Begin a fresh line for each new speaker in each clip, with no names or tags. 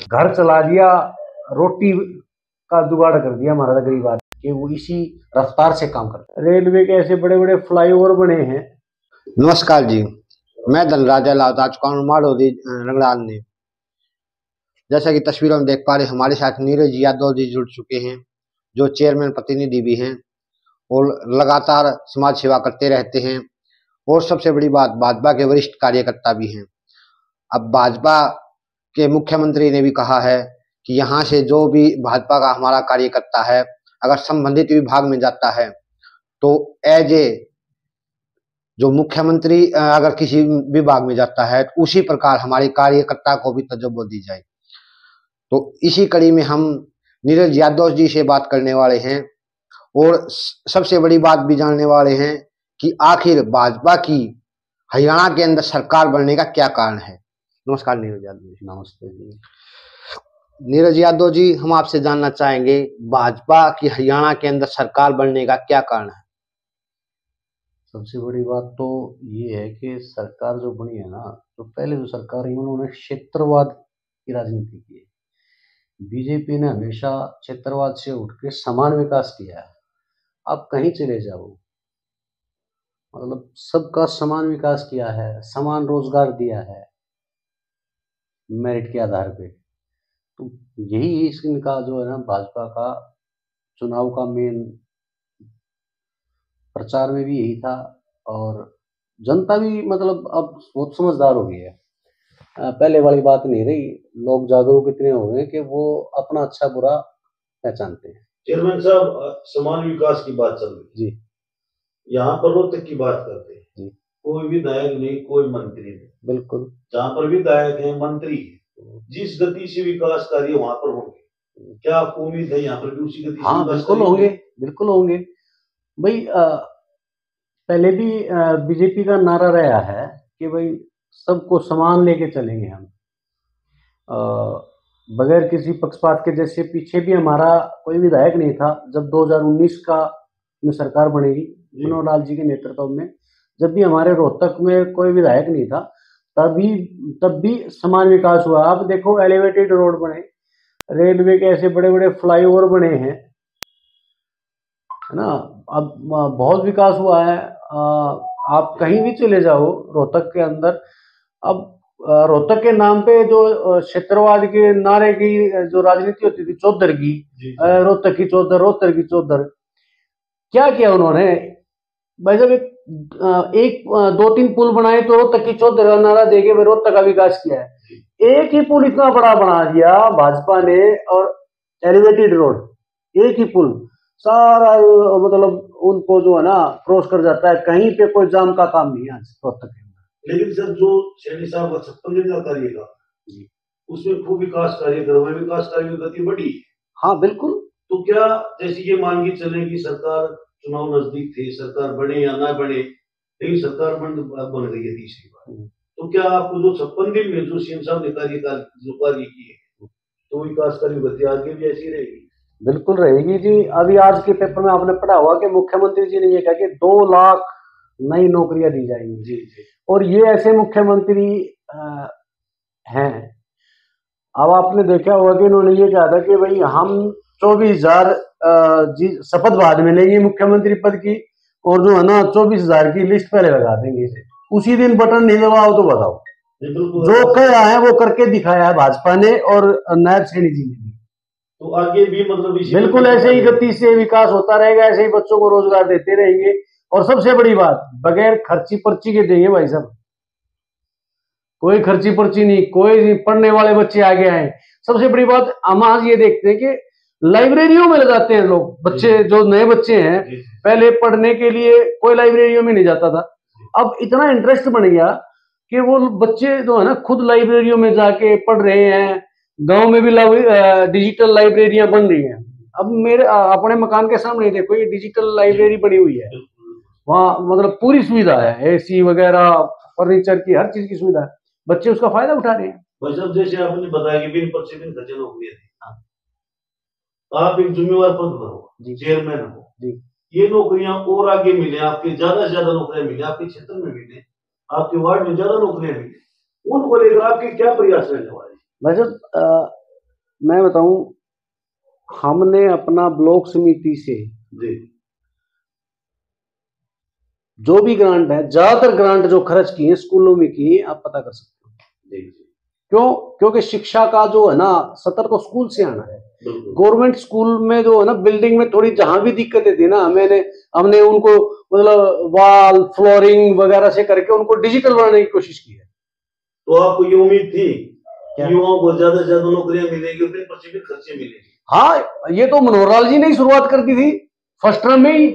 घर चला दिया, रोटी का जुगाड़ कर दिया हमारा गरीब आदमी कि वो इसी रफ्तार से काम करता है। रेलवे के ऐसे बड़े बड़े फ्लाईओवर बने हैं।
नमस्कार जी, मैं धनराज आज माड़ोदी रंगलाल ने, जैसा कि तस्वीरों में देख पा रहे हमारे साथ नीरज यादव जी जुड़ चुके हैं, जो चेयरमैन प्रतिनिधि भी हैं और लगातार समाज सेवा करते रहते हैं और सबसे बड़ी बात भाजपा के वरिष्ठ कार्यकर्ता भी हैं। अब भाजपा के मुख्यमंत्री ने भी कहा है कि यहाँ से जो भी भाजपा का हमारा कार्यकर्ता है अगर संबंधित विभाग में जाता है तो एज ए जो मुख्यमंत्री अगर किसी विभाग में जाता है तो उसी प्रकार हमारे कार्यकर्ता को भी तजुर्बा दी जाए। तो इसी कड़ी में हम नीरज यादव जी से बात करने वाले हैं और सबसे बड़ी बात भी जानने वाले हैं कि आखिर भाजपा की हरियाणा के अंदर सरकार बनने का क्या कारण है। नमस्कार नीरज यादव जी।
नमस्ते जी।
नीरज यादव जी, हम आपसे जानना चाहेंगे भाजपा की हरियाणा के अंदर सरकार बनने का क्या कारण है।
सबसे बड़ी बात तो ये है कि सरकार जो बनी है ना, तो पहले जो सरकार है उन्होंने क्षेत्रवाद की राजनीति की है। बीजेपी ने हमेशा क्षेत्रवाद से उठ के समान विकास किया है। आप कहीं चले जाओ, मतलब सबका समान विकास किया है, समान रोजगार दिया है मेरिट के आधार पे। तो यही इनका जो है ना भाजपा का चुनाव का मेन प्रचार में भी यही था और जनता भी मतलब अब बहुत समझदार हो गई है। पहले वाली बात नहीं रही, लोग जागरूक इतने हो गए कि वो अपना अच्छा बुरा पहचानते हैं।
चेयरमैन साहब, समान विकास की बात चल रही
जी,
यहाँ पर रोहतक की बात करते हैं
जी,
कोई विधायक नहीं, कोई मंत्री नहीं,
बिल्कुल।
जहाँ पर विधायक है, मंत्री है, जिस गति से विकास कार्य वहां पर होंगे, क्या आपको उम्मीद है यहाँ पर भी उसी गति से?
हाँ, बिल्कुल होंगे, बिल्कुल होंगे भाई। पहले भी बीजेपी का नारा रहा है कि भाई सबको समान लेके चलेंगे हम, बगैर किसी पक्षपात के। जैसे पीछे भी हमारा कोई विधायक नहीं था जब 2019 का में सरकार बनेगी मनोहर लाल जी के नेतृत्व में, जब भी हमारे रोहतक में कोई विधायक नहीं था तब भी समान विकास हुआ। अब देखो एलिवेटेड रोड बने, रेलवे के ऐसे बड़े बड़े फ्लाईओवर बने हैं, है ना। अब बहुत विकास हुआ है। आप कहीं भी चले जाओ रोहतक के अंदर, अब रोहतक के नाम पे जो क्षेत्रवाद के नारे की जो राजनीति होती थी, चौधर की, रोहतक की चौधर, रोहतक की चौधर, क्या किया उन्होंने भाई साहब? एक 2-3 पुल बनाए तो रोहतक की चौधर का नारा देके रोहतक का विकास किया है। एक ही पुल इतना बड़ा बना दिया भाजपा ने, और एलिवेटेड रोड, एक ही पुल सारा मतलब उनको जो है ना क्रॉस कर जाता है, कहीं पे कोई जाम का काम नहीं है आज रोहतक के अंदर।
लेकिन सर जो सैनी साहब का 56 दिन का कार्य था उसमें खूब विकास कार्य करो, विकास कार्य की गति बढ़ी।
हाँ बिल्कुल।
तो क्या जैसे ये मान के चले कि सरकार, चुनाव नजदीक थे, सरकार बने या ना बने, लेकिन सरकार बन गई है तीसरी बार, तो क्या आपको जो 56 दिन में जो सीएम साहब ने कार्य किए तो विकास कार्य गति आगे भी ऐसी रहेगी?
बिल्कुल रहेगी जी। अभी आज के पेपर में आपने पढ़ा हुआ कि मुख्यमंत्री जी ने ये कहा कि 2 लाख नई नौकरियां दी जाएंगी
जी जी। और
ये ऐसे मुख्यमंत्री हैं। अब आपने देखा होगा कि इन्होंने ये कहा था कि भाई हम 24,000 शपथ बाद में लेंगे मुख्यमंत्री पद की, और जो है ना 24,000 की लिस्ट पहले लगा देंगे। उसी दिन बटन नहीं दबाओ तो बताओ। जो कहा है वो करके दिखाया है भाजपा ने और नायब सैनी जी ने भी।
तो आगे भी मतलब
बिल्कुल ऐसे ही गति से विकास होता रहेगा, ऐसे ही बच्चों को रोजगार देते रहेंगे। और सबसे बड़ी बात, बगैर खर्ची पर्ची के देंगे भाई साहब, कोई खर्ची पर्ची नहीं, कोई पढ़ने वाले बच्चे आगे आए। सबसे बड़ी बात हम आज ये देखते हैं कि लाइब्रेरियों में लगाते हैं लोग, बच्चे जो नए बच्चे हैं, पहले पढ़ने के लिए कोई लाइब्रेरियों में नहीं जाता था, अब इतना इंटरेस्ट बन गया कि वो बच्चे जो है ना खुद लाइब्रेरियों में जाके पढ़ रहे हैं। गांव में भी डिजिटल लाइब्रेरियां बन रही हैं। अब मेरे अपने मकान के सामने देखो, ये डिजिटल लाइब्रेरी बनी हुई है, वहाँ मतलब पूरी सुविधा है, एसी वगैरह, फर्नीचर की हर चीज की सुविधा है, बच्चे उसका फायदा उठा रहे हैं।
भाई साहब, जैसे आपने बताया कि बिन पर्ची बिन खर्चे नौकरियां थी, आप एक जिम्मेवार पद पर हो, चेयरमैन हो जी, ये नौकरियां और आगे मिले, आपके ज्यादा से ज्यादा नौकरियां मिले, आपके क्षेत्र में मिले, आपके वार्ड में ज्यादा नौकरियां मिले, उनको लेकर आपके क्या प्रयास रहने वाले?
भाई साहब मैं बताऊं, हमने अपना ब्लॉक समिति से
जी
जो भी ग्रांट है, ज्यादातर ग्रांट जो खर्च किए स्कूलों में किए, आप पता कर सकते हो।
जी
क्यों? क्योंकि शिक्षा का जो है ना सतर तो स्कूल से आना है।
बिल्कुल
गवर्नमेंट स्कूल में जो है ना बिल्डिंग में थोड़ी जहां भी दिक्कतें थी ना, हमने उनको मतलब वॉल फ्लोरिंग वगैरह से करके उनको डिजिटल बनाने की कोशिश की है।
तो आपको ये उम्मीद थी
क्या?
कि युवाओं को ज्यादा से ज्यादा नौकरियां मिलेंगी, अपने पर्चे पे खर्चे मिलेंगे?
हाँ, ये तो मनोहर लाल जी ने ही शुरुआत कर दी थी फर्स्ट टर्म में ही।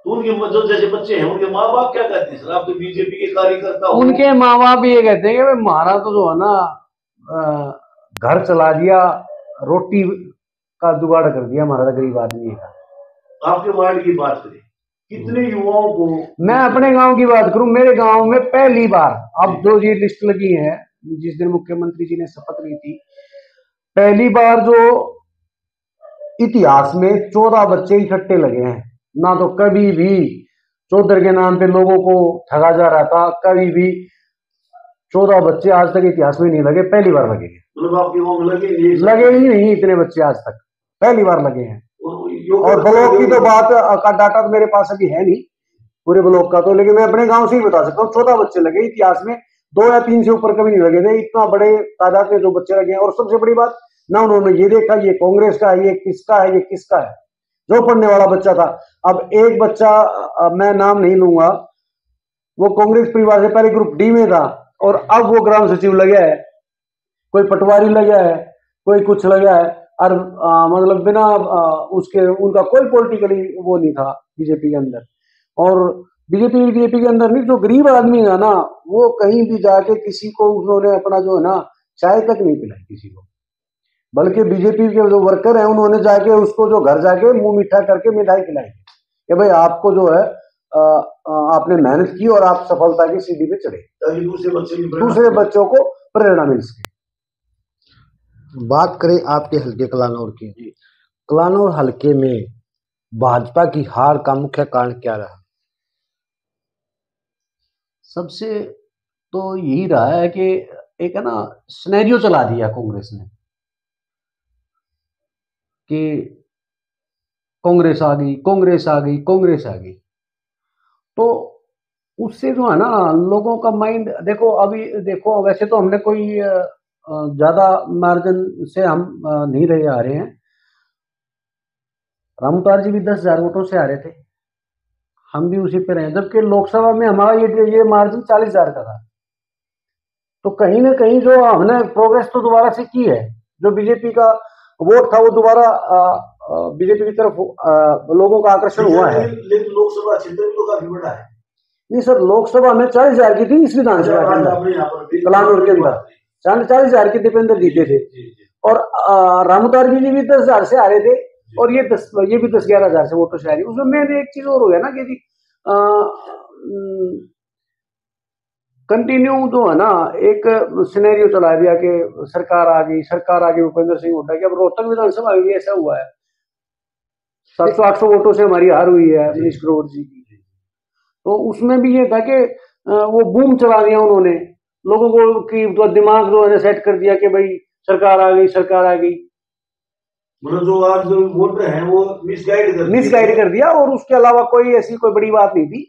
तो उनके जो जैसे बच्चे हैं उनके माँ बाप क्या कहते हैं सर? आप तो बीजेपी के कार्यकर्ता हो।
उनके माँ बाप ये कहते हैं कि भाई हमारा तो जो है ना घर चला दिया, रोटी का जुगाड़ कर दिया हमारा तो गरीब आदमी का।
आपके वार्ड की बात करें, कितने युवाओं को?
मैं अपने गांव की बात करूं, मेरे गांव में पहली बार, अब जो ये लिस्ट लगी है जिस दिन मुख्यमंत्री जी ने शपथ ली थी, पहली बार जो इतिहास में 14 बच्चे इकट्ठे लगे हैं। ना तो कभी भी चौधर के नाम पे लोगों को ठगा जा रहा था, कभी भी 14 बच्चे आज तक इतिहास में नहीं लगे, पहली बार लगे हैं।
मतलब आपके गाँव में
लगे ही नहीं इतने बच्चे आज तक, पहली बार लगे हैं। और ब्लॉक की तो बात का डाटा तो मेरे पास अभी है नहीं पूरे ब्लॉक का, तो लेकिन मैं अपने गांव से ही बता सकता हूँ 14 बच्चे लगे इतिहास में, 2 या 3 से ऊपर कभी नहीं लगे थे, इतना बड़े तादाद में जो बच्चे लगे हैं। और सबसे बड़ी बात ना उन्होंने ये देखा ये कांग्रेस का है, ये किसका है, ये किसका है, जो पढ़ने वाला बच्चा था। अब एक बच्चा, मैं नाम नहीं लूंगा, वो कांग्रेस परिवार से पहले ग्रुप डी में था और अब वो ग्राम सचिव लगा है, कोई पटवारी लगा है, कोई कुछ लगा है। और मतलब बिना उसके उनका कोई पॉलिटिकली वो नहीं था बीजेपी के अंदर। और बीजेपी के अंदर नहीं, जो गरीब आदमी है ना, वो कहीं भी जाके किसी को उन्होंने अपना जो है ना चाय तक नहीं पिलाई किसी को, बल्कि बीजेपी के जो वर्कर हैं उन्होंने जाके उसको जो घर जाके मुंह मीठा करके मिठाई खिलाई कि भाई आपको जो है आपने मेहनत की और आप सफलता की सीढ़ी पे चढ़े,
ताकि
दूसरे बच्चों को प्रेरणा मिल सके।
बात करें आपके हल्के कलानौर की, कलानौर हल्के में भाजपा की हार का मुख्य कारण क्या रहा?
सबसे तो यही रहा है कि एक है ना सिनेरियो चला दिया कांग्रेस ने कि कांग्रेस आ गई, कांग्रेस आ गई, कांग्रेस आ गई। तो उससे जो है ना लोगों का माइंड, देखो अभी देखो, वैसे तो हमने कोई ज्यादा मार्जिन से हम नहीं रहे आ रहे हैं। रामतार जी भी 10,000 वोटों से आ रहे थे, हम भी उसी पे रहे, जबकि लोकसभा में हमारा ये मार्जिन 40,000 का था। तो कहीं ना कहीं जो हमने प्रोग्रेस तो दोबारा से की है, जो बीजेपी का वोट था वो दोबारा बीजेपी की तरफ लोगों का आकर्षण हुआ है।
लेकिन लोकसभा क्षेत्र भी तो काफी बड़ा है।
नहीं सर, लोकसभा में 40,000 की थी इस विधानसभा के अंदर, कलानौर के अंदर 40,000 की दीपेंद्र जीते थे। और रामतार जी भी 10,000 से आ रहे थे और ये भी 10-11,000 से वोटों से आ रही। उसमें मैंने एक चीज और हो गया ना कि जी कंटिन्यू जो है ना एक सिनेरियो चला दिया कि सरकार आ गई भूपेंद्र सिंह हुड्डा की। अब रोहतक विधानसभा में भी ऐसा हुआ है, 700-800 वोटों से हमारी हार हुई है मनीष ग्रोवर जी की। तो उसमें भी ये था कि वो बूम चला दिया उन्होंने, लोगों को की तो दिमाग जो है सेट कर दिया कि भाई सरकार आ गई, सरकार आ गई।
मतलब जो आज जो वोटर हैं वो
मिसगाइड कर दिया। और उसके अलावा कोई ऐसी कोई बड़ी बात नहीं थी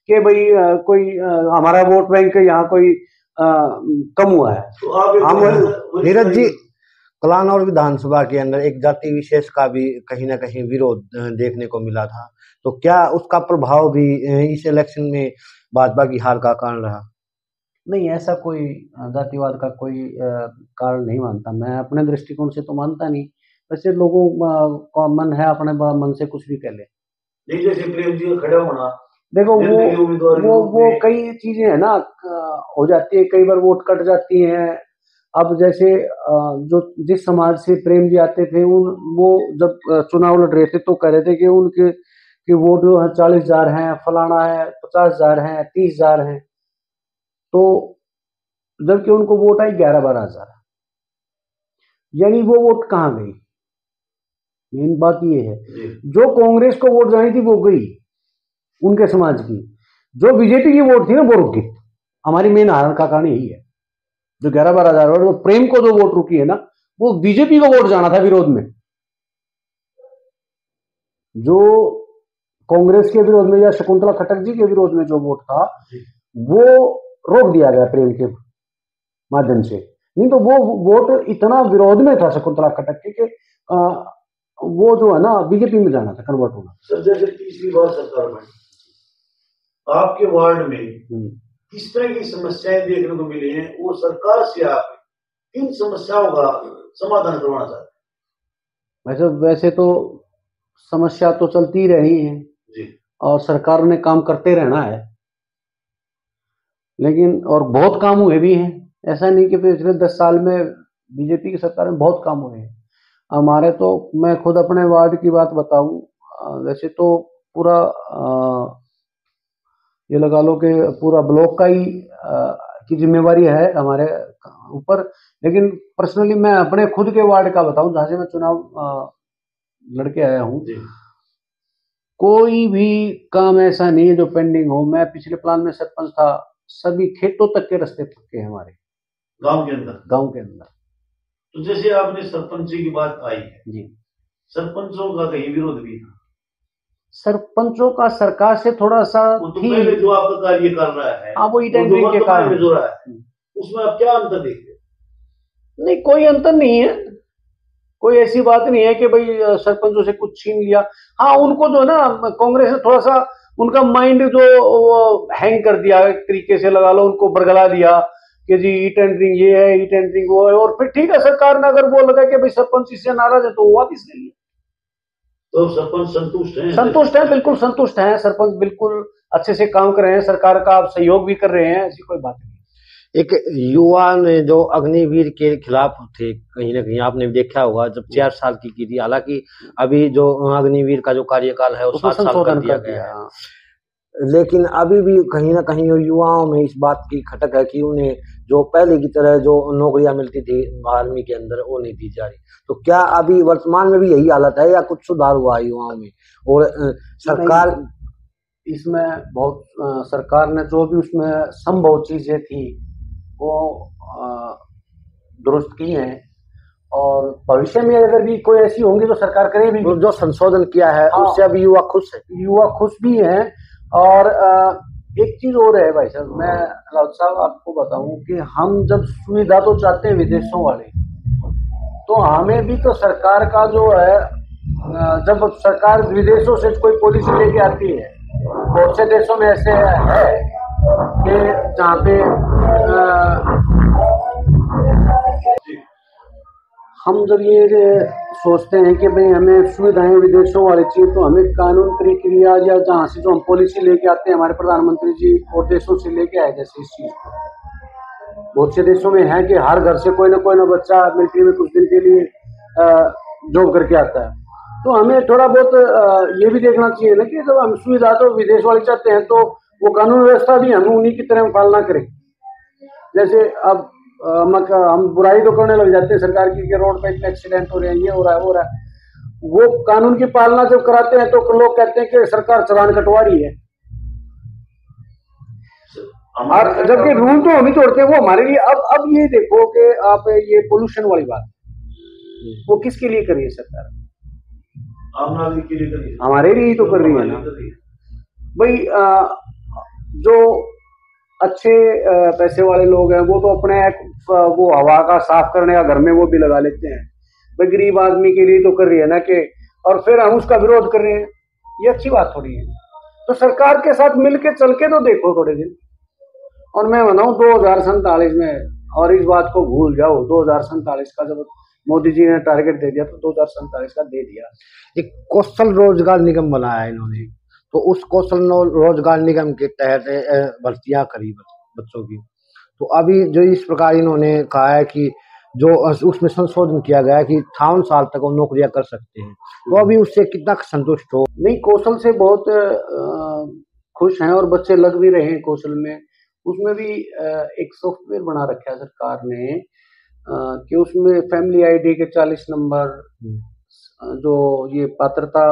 कि भाई कोई हमारा वोट बैंक यहाँ कोई कम हुआ है।
तो
नीरज जी, कलानौर विधानसभा के अंदर एक जाति विशेष का भी कहीं ना कहीं विरोध देखने को मिला था, तो क्या उसका प्रभाव भी इस इलेक्शन में भाजपा की हार का कारण रहा?
नहीं, ऐसा कोई जातिवाद का कोई कारण नहीं मानता मैं, अपने दृष्टिकोण से तो मानता नहीं। वैसे लोगों का मन है, अपने मन से कुछ भी कह ले।
जैसे प्रेम जी का खड़ा होना,
देखो वो कई चीजें है ना हो जाती है, कई बार वोट कट जाती हैं। अब जैसे जो जिस समाज से प्रेम जी आते थे वो जब चुनाव लड़ रहे थे तो कह रहे थे कि उनके कि वोट जो है 40,000 हैं, फलाना है, 50,000 हैं, 30,000 हैं। तो जबकि उनको वोट आई 11-12,000, यानी वो वोट कहाँ गई? मेन बात ये है, जो कांग्रेस को वोट जानी थी वो गई उनके समाज की, जो बीजेपी की वोट थी ना वो रुक गई। हमारी मेन हार का कारण यही है, जो 11-12,000 और प्रेम को जो वोट रुकी है ना वो बीजेपी को वोट जाना था विरोध में, जो कांग्रेस के विरोध में या शकुंतला खट्टर जी के विरोध में जो वोट था वो रोक दिया गया प्रेम के माध्यम से। नहीं तो वो वोट इतना विरोध में था शकुंतला खट्टर के कि वो जो है ना बीजेपी में जाना था, कन्वर्ट होना।
सर जैसे तीसरी बार सरकार बनी, आपके वार्ड में किस तरह की समस्याएं देखने को मिली हैं और सरकार से आप किन समस्याओं का समाधान करवाना चाहते हैं?
वैसे तो समस्या तो चलती ही रही है
जी,
और सरकार ने काम करते रहना है, लेकिन और बहुत काम हुए भी हैं। ऐसा नहीं कि पिछले 10 साल में बीजेपी की सरकार में बहुत काम हुए हैं हमारे। तो मैं खुद अपने वार्ड की बात बताऊं, वैसे तो पूरा ये लगा लो कि पूरा ब्लॉक का ही की जिम्मेवारी है हमारे ऊपर, लेकिन पर्सनली मैं अपने खुद के वार्ड का बताऊं जहां से मैं चुनाव लड़के आया हूं, कोई भी काम ऐसा नहीं है जो पेंडिंग हो। मैं पिछले प्लान में सरपंच था, सभी खेतों तक के रास्ते पक्के हैं हमारे गांव के अंदर।
तो जैसे आपने सरपंची की बात आई है
जी,
सरपंचों का कहीं विरोध भी था?
सरपंचों का सरकार से थोड़ा सा
तो पहले जो आपका कार्य कर रहा है,
हाँ वो टेंडरिंग के कारण
जो रहा है उसमें आप क्या अंतर देखते हैं?
नहीं, कोई अंतर नहीं है, कोई ऐसी बात नहीं है कि भाई सरपंचों से कुछ छीन लिया। हाँ, उनको जो है ना कांग्रेस ने थोड़ा सा उनका माइंड जो हैंग कर दिया, एक तरीके से लगा लो उनको बरगला दिया कि जी ई टेंडरिंग ये है, ई टेंडरिंग वो है। और फिर ठीक है, सरकार ने अगर वो लगा कि भाई सरपंच इससे नाराज है तो वो वापिस ले लिया।
तो सरपंच संतुष्ट हैं?
संतुष्ट है, बिल्कुल संतुष्ट हैं। सरपंच बिल्कुल अच्छे से काम कर रहे हैं, सरकार का सहयोग भी कर रहे हैं, ऐसी कोई बात नहीं।
एक युवा ने जो अग्निवीर के खिलाफ थे, कहीं ना कहीं आपने देखा होगा, जब 4 साल की थी। हालांकि अभी जो अग्निवीर का जो कार्यकाल है वो 7 साल कर दिया गया है, लेकिन अभी भी कहीं ना कहीं युवाओं में इस बात की खटक है कि उन्हें जो पहले की तरह जो नौकरियां मिलती थी आर्मी के अंदर वो नहीं दी जा रही। तो क्या अभी वर्तमान में भी यही हालत है या कुछ सुधार हुआ है युवाओं में? और सरकार
इसमें बहुत सरकार ने जो भी उसमें संभव चीजें थी वो दुरुस्त की हैं, और भविष्य में अगर भी कोई ऐसी होंगी तो सरकार करेगी।
तो जो संशोधन किया है उससे अभी युवा खुश है,
युवा खुश भी हैं। और एक चीज और है भाई साहब, मैं राउत साहब आपको बताऊं कि हम जब सुविधा तो चाहते हैं विदेशों वाले, तो हमें भी तो सरकार का जो है, जब सरकार विदेशों से कोई पॉलिसी लेके आती है, बहुत से देशों में ऐसे है कि जहाँ पे हम जब ये सोचते हैं कि भाई हमें सुविधाएं विदेशों वाली चाहिए, तो हमें कानून प्रक्रिया या जहाँ से जो हम पॉलिसी लेके आते हैं, हमारे प्रधानमंत्री जी और देशों से लेके आए, जैसे इस चीज को बहुत से देशों में है कि हर घर से कोई ना बच्चा मिलिट्री में कुछ दिन के लिए जॉब करके आता है। तो हमें थोड़ा बहुत ये भी देखना चाहिए ना कि जब हम सुविधा तो विदेश वाली चाहते हैं, तो वो कानून व्यवस्था भी हम उन्हीं की तरह पालना करें। जैसे अब हम बुराई तो करने लग जाते हैं सरकार की कि रोड पे इतने एक्सीडेंट हो रहे हैं, ये हो रहा है, वो हो रहा है। वो कानून की पालना जब कराते हैं तो लोग कहते हैं कि सरकार चालान कटवा रही है, और जबकि रूल तो हम ही तोड़ते हैं, वो हमारे लिए। अब ये देखो कि आप ये पोल्यूशन वाली बात, वो किसके लिए कर रही है सरकार?
आम नागरिक के लिए कर रही है,
हमारे लिए ही तो कर रही है ना भाई। जो अच्छे पैसे वाले लोग हैं वो तो अपने वो हवा का साफ करने का घर में वो भी लगा लेते हैं। भाई गरीब आदमी के लिए तो कर रही है ना कि, और फिर हम उसका विरोध कर रहे हैं, ये अच्छी बात थोड़ी है। तो सरकार के साथ मिलके चल के तो देखो थोड़े दिन, और मैं बताऊं 2047 में, और इस बात को भूल जाओ, 2047 का जब मोदी जी ने टारगेट दे दिया तो 2047 का दे दिया।
एक कौशल रोजगार निगम बनाया है इन्होंने, तो उस कौशल रोजगार निगम के तहत भर्तियां करी बच्चों की। तो अभी जो इस प्रकार इन्होंने कहा है कि जो उसमें संशोधन किया गया है कि 58 साल तक वो नौकरियां कर सकते हैं, तो अभी उससे कितना संतुष्ट हो?
नहीं, कौशल से बहुत खुश हैं, और बच्चे लग भी रहे हैं कौशल में। उसमें भी एक सॉफ्टवेयर बना रखा है सरकार ने कि उसमें फैमिली आईडी के 40 नंबर, जो ये पात्रता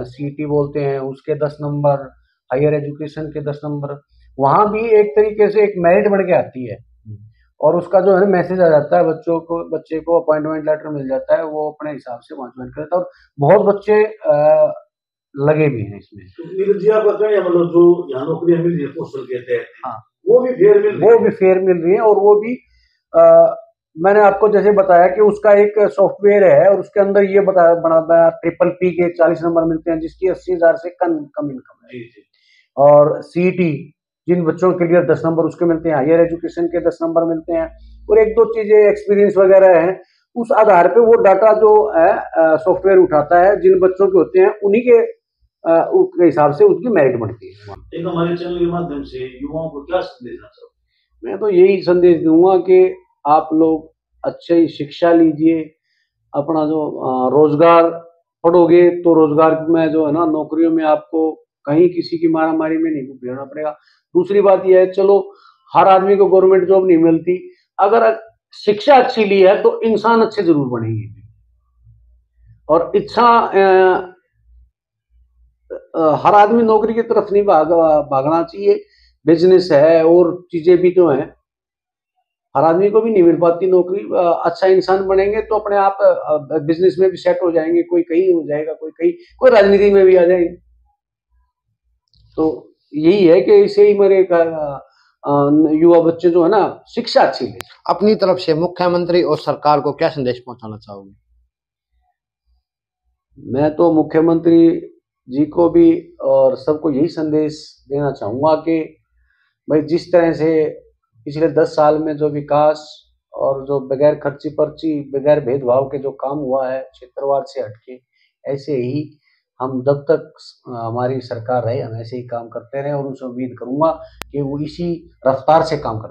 सीटी बोलते हैं उसके 10 नंबर, हायर एजुकेशन के 10 नंबर, वहां भी एक तरीके से एक मेरिट बढ़ के आती है। और उसका जो है मैसेज आ जाता है बच्चे को अपॉइंटमेंट लेटर मिल जाता है, वो अपने हिसाब से वहाँ ज्वाइन करता है और बहुत बच्चे लगे भी हैं इसमें।
तो नीरज जी आप बताएं, मतलब जो यहाँ नौकरियां मिल रही है पोस्टल के तहत,
हाँ,
वो भी फेयर मिल रही
वो
है?
भी फेयर मिल रही है और वो भी मैंने आपको जैसे बताया कि उसका एक सॉफ्टवेयर है और उसके अंदर ये बताया बना ट्रिपल पी के 40 नंबर मिलते हैं जिसकी 80,000 से कम इनकम है।
जी जी।
और सीईटी जिन बच्चों के लिए 10 नंबर उसके मिलते हैं, हायर एजुकेशन के 10 नंबर मिलते हैं और एक दो चीजें एक्सपीरियंस वगैरह है, उस आधार पे वो डाटा जो है सॉफ्टवेयर उठाता है, जिन बच्चों के होते हैं उन्हीं के उसके हिसाब से उनकी मेरिट बढ़ती है।
एक हमारे चैनल के माध्यम से युवाओं को क्या संदेश देना चाहोगे?
मैं तो यही संदेश दूंगा कि आप लोग अच्छी शिक्षा लीजिए, अपना जो रोजगार पढ़ोगे तो रोजगार में जो है ना नौकरियों में आपको कहीं किसी की मारामारी में नहीं भिड़ना पड़ेगा। दूसरी बात यह है, चलो हर आदमी को गवर्नमेंट जॉब नहीं मिलती, अगर शिक्षा अच्छी ली है तो इंसान अच्छे जरूर बनेंगे और इच्छा हर आदमी नौकरी की तरफ नहीं भागना चाहिए। बिजनेस है और चीजें भी जो हैं, हर आदमी को भी नहीं मिल पाती नौकरी। अच्छा इंसान बनेंगे तो अपने आप बिजनेस में भी सेट हो जाएंगे, कोई कहीं हो जाएगा, कोई कहीं, कोई राजनीति में भी आ जाएंगे। तो यही है कि इसे ही मेरे युवा बच्चे जो है ना शिक्षा अच्छी ले।
अपनी तरफ से मुख्यमंत्री और सरकार को क्या संदेश पहुंचाना चाहोगे?
मैं तो मुख्यमंत्री जी को भी और सबको यही संदेश देना चाहूंगा कि भाई जिस तरह से पिछले 10 साल में जो विकास और जो बगैर खर्ची पर्ची बगैर भेदभाव के जो काम हुआ है क्षेत्रवाद से हटके, ऐसे ही हम जब तक हमारी सरकार रहे हम ऐसे ही काम करते रहे और उनसे उम्मीद करूंगा कि वो इसी रफ्तार से काम करते